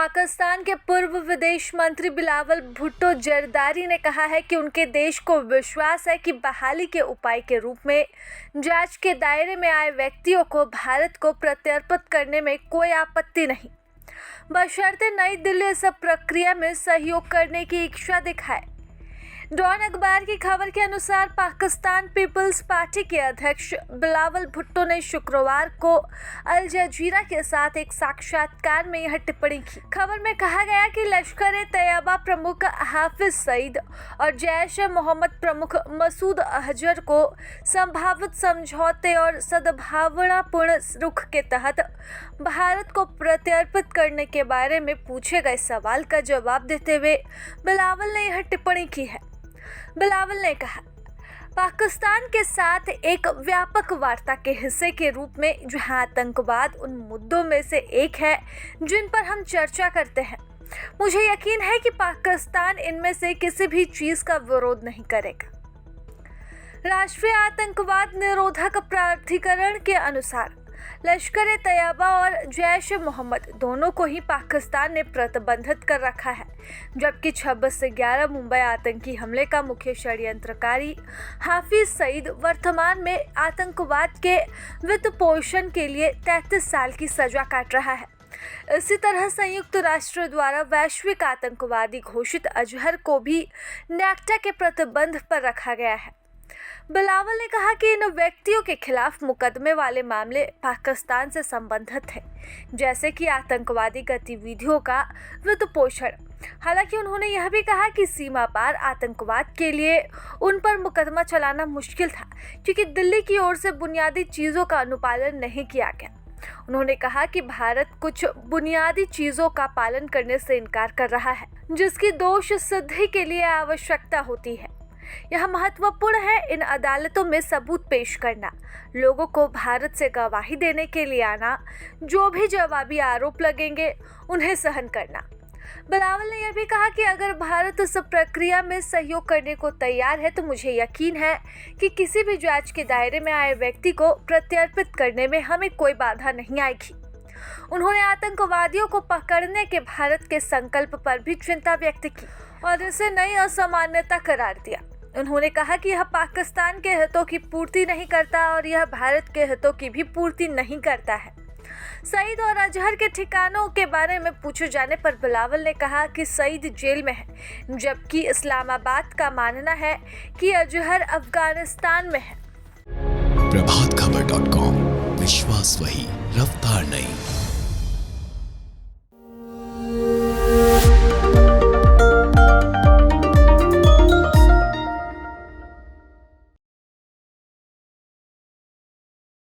पाकिस्तान के पूर्व विदेश मंत्री बिलावल भुट्टो जरदारी ने कहा है कि उनके देश को विश्वास है कि बहाली के उपाय के रूप में जांच के दायरे में आए व्यक्तियों को भारत को प्रत्यर्पित करने में कोई आपत्ति नहीं, बशर्ते नई दिल्ली इस प्रक्रिया में सहयोग करने की इच्छा दिखाए। डॉन अखबार की खबर के अनुसार पाकिस्तान पीपल्स पार्टी के अध्यक्ष बिलावल भुट्टो ने शुक्रवार को अल जजीरा के साथ एक साक्षात्कार में यह टिप्पणी की। खबर में कहा गया कि लश्कर-ए-तैयबा प्रमुख हाफिज सईद और जैश-ए-मोहम्मद प्रमुख मसूद अजहर को संभावित समझौते और सद्भावनापूर्ण रुख के तहत भारत को प्रत्यर्पित करने के बारे में पूछे गए सवाल का जवाब देते हुए बिलावल ने यह टिप्पणी की है। बिलावल ने कहा, पाकिस्तान के साथ एक व्यापक वार्ता के हिस्से के रूप में जहां आतंकवाद उन मुद्दों में से एक है जिन पर हम चर्चा करते हैं, मुझे यकीन है कि पाकिस्तान इनमें से किसी भी चीज का विरोध नहीं करेगा। राष्ट्रीय आतंकवाद निरोधक प्राधिकरण के अनुसार लश्कर-ए-तैयबा और जैश-ए-मोहम्मद दोनों को ही पाकिस्तान ने प्रतिबंधित कर रखा है, जबकि 26 से 11 मुंबई आतंकी हमले का मुख्य षड्यंत्रकारी हाफिज सईद वर्तमान में आतंकवाद के वित्त पोषण के लिए 33 साल की सजा काट रहा है। इसी तरह संयुक्त राष्ट्र द्वारा वैश्विक आतंकवादी घोषित अजहर को भी नेक्टा के प्रतिबंध पर रखा गया है। बिलावल ने कहा कि इन व्यक्तियों के खिलाफ मुकदमे वाले मामले पाकिस्तान से संबंधित हैं, जैसे कि आतंकवादी गतिविधियों का वित्त पोषण। हालांकि उन्होंने यह भी कहा कि सीमा पार आतंकवाद के लिए उन पर मुकदमा चलाना मुश्किल था, क्योंकि दिल्ली की ओर से बुनियादी चीज़ों का अनुपालन नहीं किया गया। उन्होंने कहा कि भारत कुछ बुनियादी चीज़ों का पालन करने से इनकार कर रहा है, जिसकी दोष सिद्धि के लिए आवश्यकता होती है। यह महत्वपूर्ण है इन अदालतों में सबूत पेश करना, लोगों को भारत से गवाही देने के लिए आना, जो भी जवाबी आरोप लगेंगे उन्हें सहन करना। बिलावल ने यह भी कहा कि अगर भारत इस प्रक्रिया में सहयोग करने को तैयार है तो मुझे यकीन है कि किसी भी जांच के दायरे में आए व्यक्ति को प्रत्यर्पित करने में हमें कोई बाधा नहीं आएगी। उन्होंने आतंकवादियों को पकड़ने के भारत के संकल्प पर भी चिंता व्यक्त की और इसे नई असामान्यता करार दिया। उन्होंने कहा कि यह पाकिस्तान के हितों की पूर्ति नहीं करता और यह भारत के हितों की भी पूर्ति नहीं करता है। सईद और अजहर के ठिकानों के बारे में पूछे जाने पर बिलावल ने कहा कि सईद जेल में है, जबकि इस्लामाबाद का मानना है कि अजहर अफगानिस्तान में है। प्रभातखबर.com, विश्वास वही, रफ्तार नहीं।